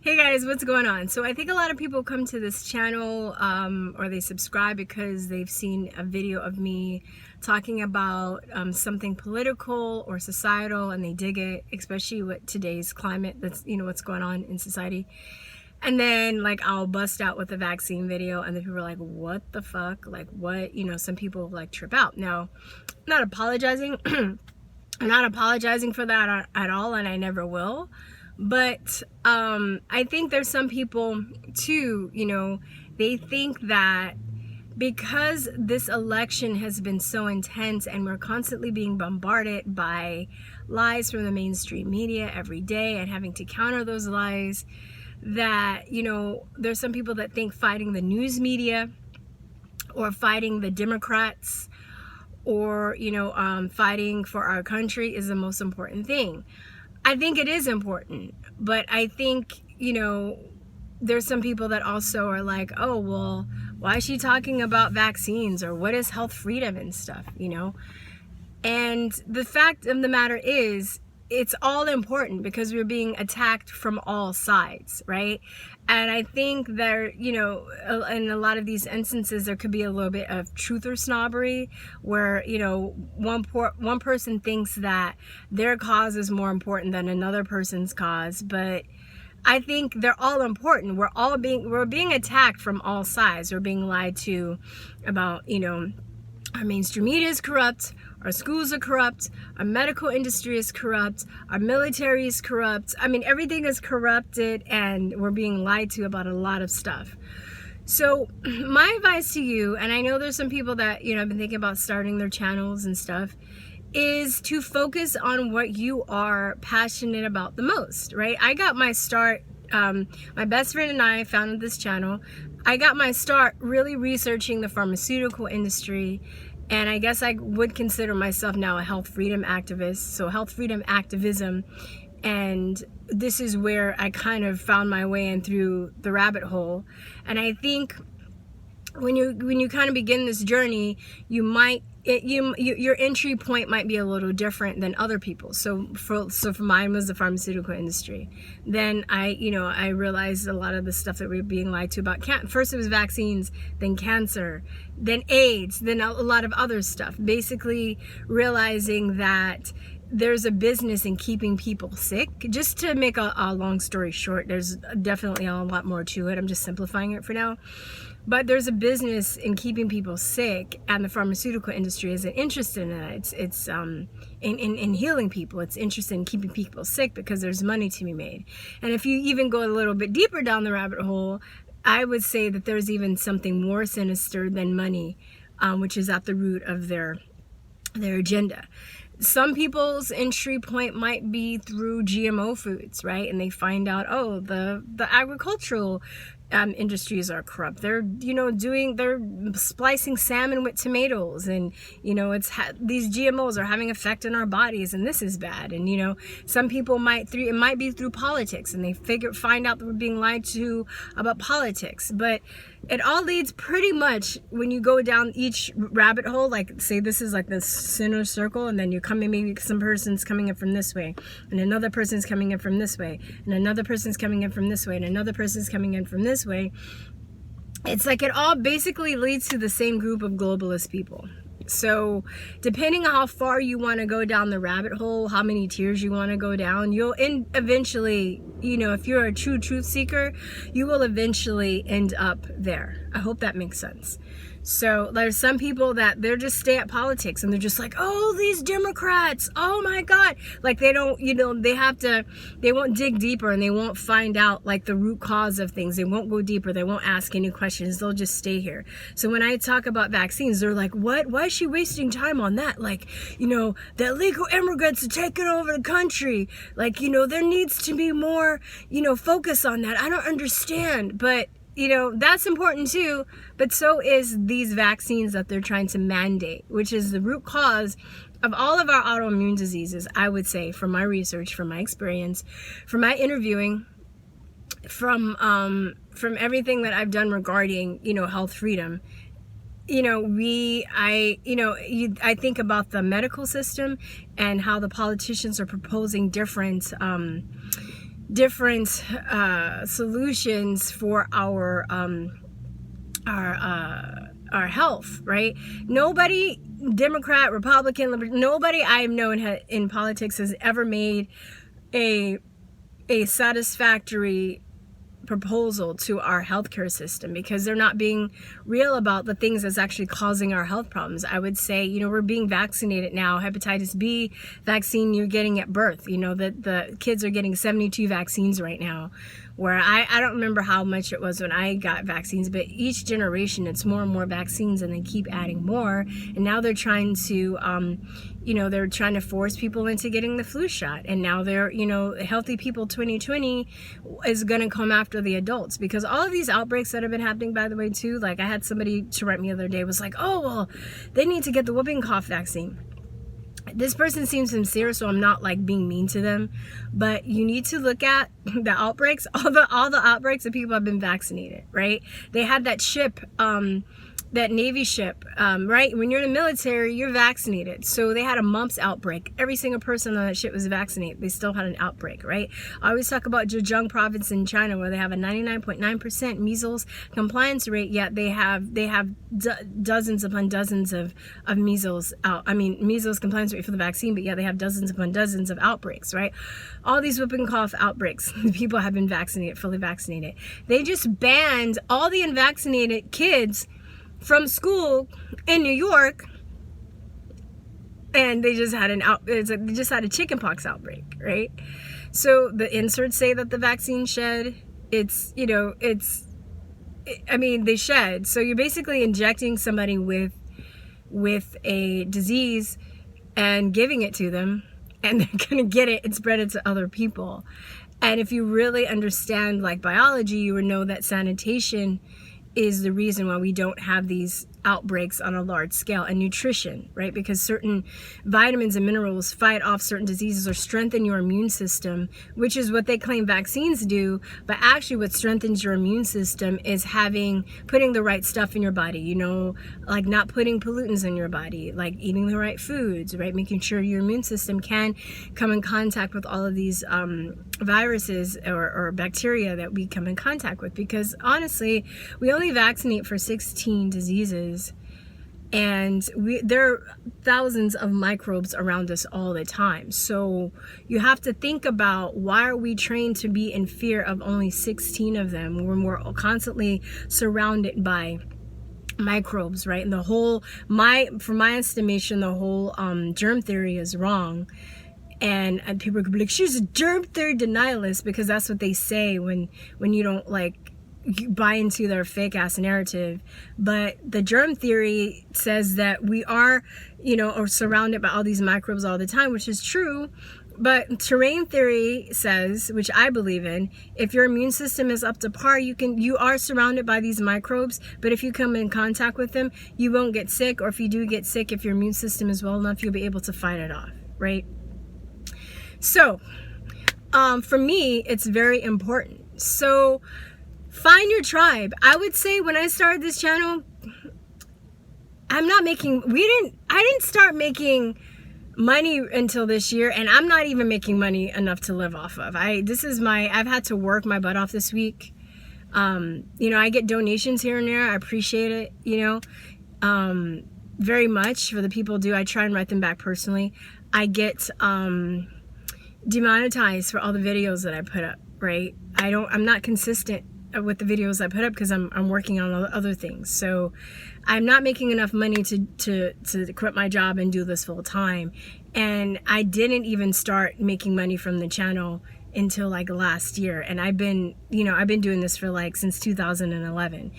Hey guys, what's going on? So I think a lot of people come to this channel or they subscribe because they've seen a video of me talking about something political or societal, and they dig it, especially with today's climate. That's, what's going on in society. And then like I'll bust out with a vaccine video, and then people are like, what the fuck? Like what? Some people like trip out. Now, I'm not apologizing. I'm not apologizing for that at all, and I never will. But I think there's some people too, they think that because this election has been so intense and we're constantly being bombarded by lies from the mainstream media every day and having to counter those lies, that, there's some people that think fighting the news media or fighting the Democrats or, fighting for our country is the most important thing. I think it is important, but I think, there's some people that also are like, oh, well, why is she talking about vaccines, or what is health freedom and stuff, And the fact of the matter is, it's all important because we're being attacked from all sides, right? And I think there, in a lot of these instances, there could be a little bit of truther snobbery where, one person thinks that their cause is more important than another person's cause. But I think they're all important. We're being attacked from all sides. We're being lied to about, our mainstream media is corrupt, our schools are corrupt, our medical industry is corrupt, our military is corrupt. I mean, everything is corrupted, and we're being lied to about a lot of stuff. So my advice to you, and I know there's some people that, have been thinking about starting their channels and stuff, is to focus on what you are passionate about the most, right? I got my start, my best friend and I founded this channel. I got my start really researching the pharmaceutical industry, and I guess I would consider myself now a health freedom activist, so health freedom activism, and this is where I kind of found my way in through the rabbit hole. And I think when you kind of begin this journey, your entry point might be a little different than other people's. So for mine was the pharmaceutical industry. Then I realized a lot of the stuff that we were being lied to about. First it was vaccines, then cancer, then AIDS, then a lot of other stuff. Basically realizing that there's a business in keeping people sick. Just to make a long story short, there's definitely a lot more to it. I'm just simplifying it for now. But there's a business in keeping people sick, and the pharmaceutical industry isn't interested in that. It's in healing people. It's interested in keeping people sick because there's money to be made. And if you even go a little bit deeper down the rabbit hole, I would say that there's even something more sinister than money, which is at the root of their agenda. Some people's entry point might be through GMO foods, right? And they find out, oh, the agricultural industries are corrupt. They're they're splicing salmon with tomatoes, and these GMOs are having effect on our bodies, and this is bad. And some people it might be through politics, and they find out that we're being lied to about politics. But it all leads pretty much, when you go down each rabbit hole, like say this is like the center circle, and then you're coming, maybe some person's coming in from this way, and another person's coming in from this way, and another person's coming in from this way, and another person's coming in from this way. It's like it all basically leads to the same group of globalist people. So depending on how far you want to go down the rabbit hole, how many tiers you want to go down, you'll eventually, if you're a true truth seeker, you will eventually end up there. I hope that makes sense. So there's some people that they're just stay at politics, and they're just like, oh, these Democrats, oh my God. Like they don't, they won't dig deeper, and they won't find out like the root cause of things. They won't go deeper. They won't ask any questions. They'll just stay here. So when I talk about vaccines, they're like, what? Why is she wasting time on that? Like, the illegal immigrants are taking over the country. Like, there needs to be more, focus on that. I don't understand. But that's important too, but so is these vaccines that they're trying to mandate, which is the root cause of all of our autoimmune diseases, I would say, from my research, from my experience, from my interviewing, from everything that I've done regarding, health freedom. I think about the medical system and how the politicians are proposing different different solutions for our health, right? Nobody, Democrat, Republican, nobody I've known in politics has ever made a satisfactory proposal to our healthcare system, because they're not being real about the things that's actually causing our health problems. I would say, we're being vaccinated now. Hepatitis B vaccine you're getting at birth. The kids are getting 72 vaccines right now, where I don't remember how much it was when I got vaccines, but each generation it's more and more vaccines, and they keep adding more. And now they're trying to they're trying to force people into getting the flu shot. And now they're, Healthy People 2020 is going to come after the adults, because all of these outbreaks that have been happening, by the way, too, like I had somebody to write me the other day, was like, oh, well, they need to get the whooping cough vaccine. This person seems sincere, so I'm not like being mean to them, but you need to look at the outbreaks, all the outbreaks that people have been vaccinated, right? They had that ship, that Navy ship, right? When you're in the military, you're vaccinated. So they had a mumps outbreak. Every single person on that ship was vaccinated. They still had an outbreak, right? I always talk about Zhejiang province in China, where they have a 99.9% measles compliance rate, yet they have dozens upon dozens of measles measles compliance rate for the vaccine, but yet they have dozens upon dozens of outbreaks, right? All these whooping cough outbreaks, people have been vaccinated, fully vaccinated. They just banned all the unvaccinated kids from school in New York, and they just had they just had a chickenpox outbreak, right? So the inserts say that the vaccine shed. They shed. So you're basically injecting somebody with a disease and giving it to them, and they're gonna get it and spread it to other people. And if you really understand like biology, you would know that sanitation is the reason why we don't have these outbreaks on a large scale. And nutrition, right? Because certain vitamins and minerals fight off certain diseases or strengthen your immune system, which is what they claim vaccines do. But actually what strengthens your immune system is putting the right stuff in your body, like not putting pollutants in your body, like eating the right foods, right? Making sure your immune system can come in contact with all of these viruses or bacteria that we come in contact with. Because honestly, we only vaccinate for 16 diseases, and there are thousands of microbes around us all the time. So you have to think about, why are we trained to be in fear of only 16 of them when we're constantly surrounded by microbes, right? And from my estimation, the whole germ theory is wrong. And people could be like, she's a germ theory denialist, because that's what they say when you don't you buy into their fake ass narrative. But the germ theory says that we are surrounded by all these microbes all the time, which is true. But terrain theory says, which I believe in, if your immune system is up to par, you are surrounded by these microbes, but if you come in contact with them, you won't get sick. Or if you do get sick, if your immune system is well enough, you'll be able to fight it off, right? So for me, it's very important. So find your tribe. I would say when I started this channel, I didn't start making money until this year, and I'm not even making money enough to live off of. I've had to work my butt off this week. I get donations here and there. I appreciate it, very much. For the people who do, I try and write them back personally. I get demonetized for all the videos that I put up, right? I'm not consistent with the videos I put up because I'm working on other things. So I'm not making enough money to quit my job and do this full time. And I didn't even start making money from the channel until last year. And I've been doing this for since 2011.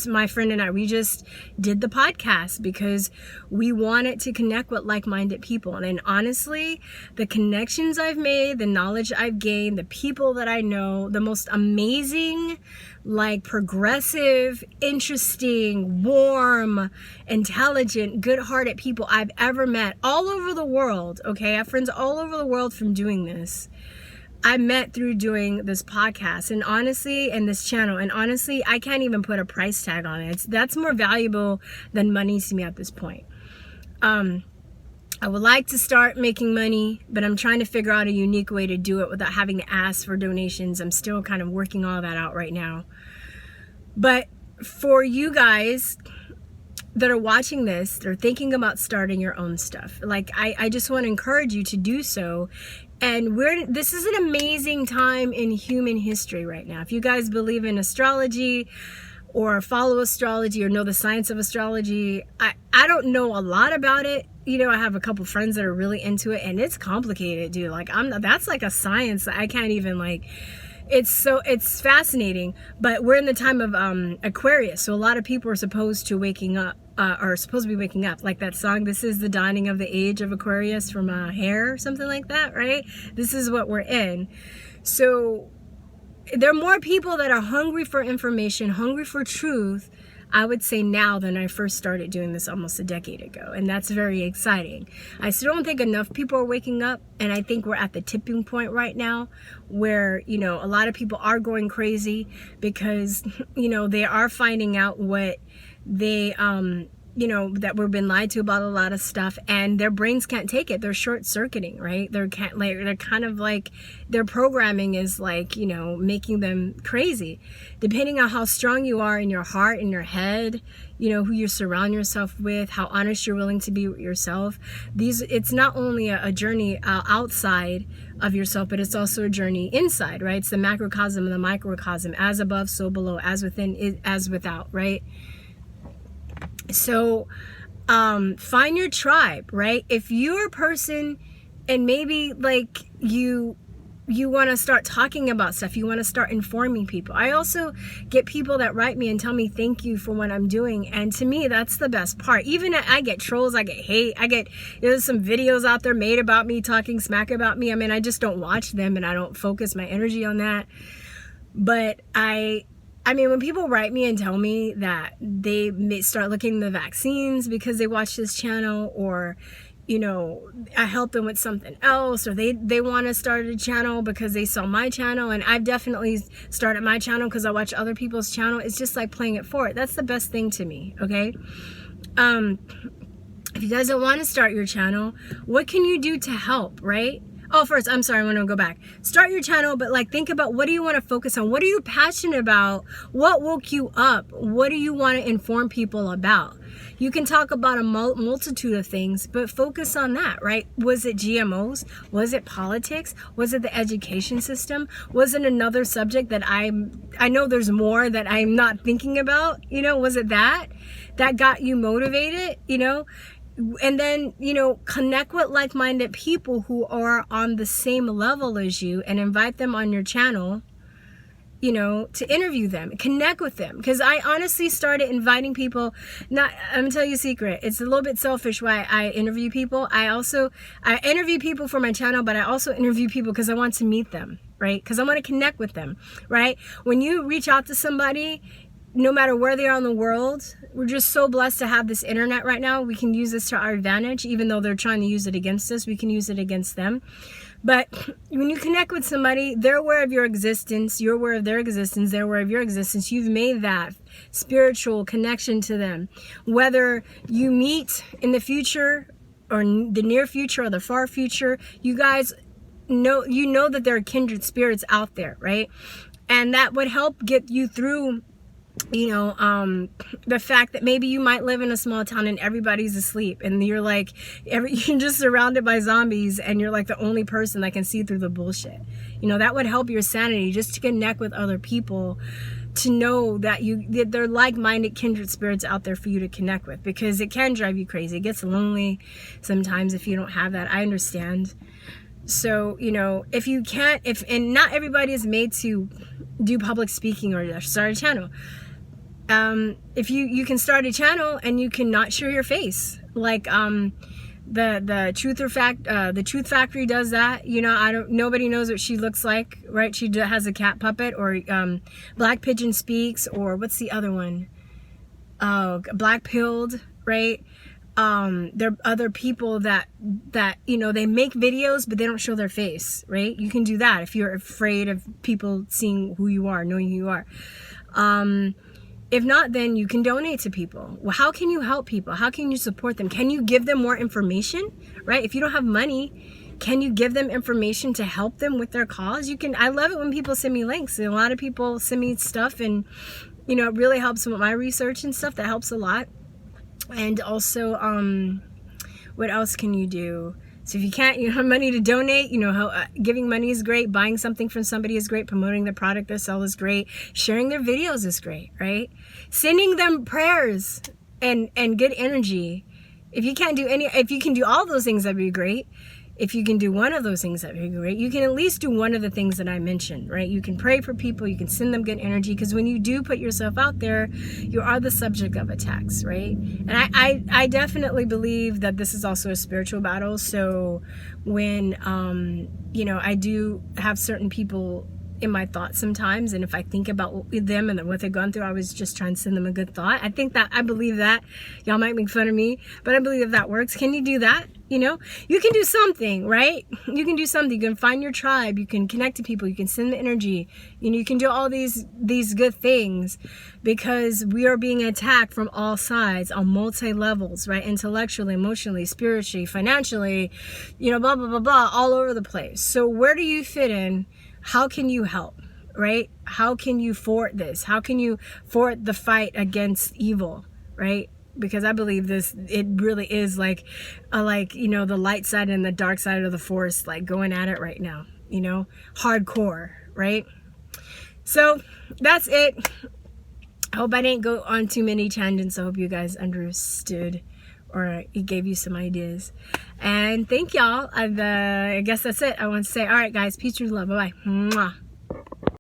My friend and I, we just did the podcast because we wanted to connect with like-minded people. And honestly, the connections I've made, the knowledge I've gained, the people that I know, the most amazing, progressive, interesting, warm, intelligent, good-hearted people I've ever met all over the world. Okay, I have friends all over the world from doing this. I met through doing this podcast, and honestly, and this channel, and honestly, I can't even put a price tag on it. That's more valuable than money to me at this point. I would like to start making money, but I'm trying to figure out a unique way to do it without having to ask for donations. I'm still kind of working all that out right now. But for you guys that are watching this, they're thinking about starting your own stuff. Like, I just want to encourage you to do so. And this is an amazing time in human history right now. If you guys believe in astrology or follow astrology or know the science of astrology, I don't know a lot about it. You know, I have a couple friends that are really into it, and it's complicated, dude. Like, that's like a science that I can't even, like, it's fascinating. But we're in the time of Aquarius, so a lot of people are supposed to be waking up, like that song, This Is the Dawning of the Age of Aquarius from Hair or something like that, right? This is what we're in. So there are more people that are hungry for information, hungry for truth, I would say, now than I first started doing this almost a decade ago. And that's very exciting. I still don't think enough people are waking up. And I think we're at the tipping point right now where, you know, a lot of people are going crazy because, you know, they are finding out what they, you know, that we've been lied to about a lot of stuff, and their brains can't take it. They're short-circuiting, right? They're kind of like, their programming is like, you know, making them crazy. Depending on how strong you are in your heart, in your head, you know, who you surround yourself with, how honest you're willing to be with yourself. It's not only a journey outside of yourself, but it's also a journey inside, right? It's the macrocosm and the microcosm, as above, so below, as within, as without, right? So find your tribe, right? If you're a person and maybe like you want to start talking about stuff, you want to start informing people. I also get people that write me and tell me thank you for what I'm doing, and to me that's the best part. Even I get trolls, I get hate, there's some videos out there made about me, talking smack about me. I mean, I just don't watch them and I don't focus my energy on that. But I mean, when people write me and tell me that they may start looking at the vaccines because they watch this channel, or, you know, I help them with something else, or they want to start a channel because they saw my channel, and I've definitely started my channel because I watch other people's channel. It's just like playing it forward. That's the best thing to me, okay? If you guys don't want to start your channel, what can you do to help, right? Oh, first, I'm sorry, I want to go back. Start your channel, but like, think about, what do you want to focus on? What are you passionate about? What woke you up? What do you want to inform people about? You can talk about a multitude of things, but focus on that, right? Was it GMOs? Was it politics? Was it the education system? Was it another subject that I know there's more that I'm not thinking about? You know, was it that got you motivated, you know? And then, you know, connect with like-minded people who are on the same level as you and invite them on your channel, you know, to interview them, connect with them. Because I honestly started inviting people. I'm gonna tell you a secret. It's a little bit selfish why I interview people. I interview people for my channel, but I also interview people because I want to meet them, right? Because I want to connect with them, right? When you reach out to somebody, no matter where they are in the world, we're just so blessed to have this internet right now. We can use this to our advantage. Even though they're trying to use it against us, we can use it against them. But when you connect with somebody, they're aware of your existence, you're aware of their existence, they're aware of your existence. You've made that spiritual connection to them. Whether you meet in the future or the near future or the far future, you guys know, you know that there are kindred spirits out there, right? And that would help get you through, you know, the fact that maybe you might live in a small town and everybody's asleep, and you're like, you're just surrounded by zombies, and you're like the only person that can see through the bullshit. You know, that would help your sanity, just to connect with other people, to know that they're like-minded kindred spirits out there for you to connect with, because it can drive you crazy. It gets lonely sometimes if you don't have that. I understand. So, you know, if you can't, and not everybody is made to do public speaking or start a channel. If you can start a channel and you can not show your face, like the Truth Factory does that. You know, nobody knows what she looks like, right? She has a cat puppet, or Black Pigeon Speaks, or what's the other one? Black Pilled, right? There are other people that you know, they make videos but they don't show their face, right? You can do that if you're afraid of people seeing who you are, knowing who you are. If not, then you can donate to people. Well, how can you help people? How can you support them? Can you give them more information, right? If you don't have money, can you give them information to help them with their cause? You can. I love it when people send me links. A lot of people send me stuff, and you know, it really helps with my research and stuff. That helps a lot. And also, what else can you do? So if you can't, you have money to donate, you know, how giving money is great. Buying something from somebody is great. Promoting the product they sell is great. Sharing their videos is great, right? Sending them prayers and good energy. If you can't do if you can do all those things, that'd be great. If you can do one of those things, that'd be great. You can at least do one of the things that I mentioned, right? You can pray for people. You can send them good energy, because when you do put yourself out there, you are the subject of attacks, right? And I definitely believe that this is also a spiritual battle. So when, you know, I do have certain people in my thoughts sometimes, and if I think about them and what they've gone through, I was just trying to send them a good thought. I believe that. Y'all might make fun of me, but I believe that works. Can you do that? You know, you can do something, right? You can do something. You can find your tribe. You can connect to people. You can send the energy. You know, you can do all these good things, because we are being attacked from all sides on multi levels, right? Intellectually, emotionally, spiritually, financially, you know, blah, blah, blah, blah, all over the place. So where do you fit in? How can you help, right? How can you thwart this? How can you thwart the fight against evil, right? Because I believe it really is like, you know, the light side and the dark side of the force, like going at it right now, you know, hardcore, right? So that's it. I hope I didn't go on too many tangents. I hope you guys understood, or it gave you some ideas. And thank y'all. I guess that's it. I want to say, all right, guys, peace, truth, love. Bye-bye. Mwah.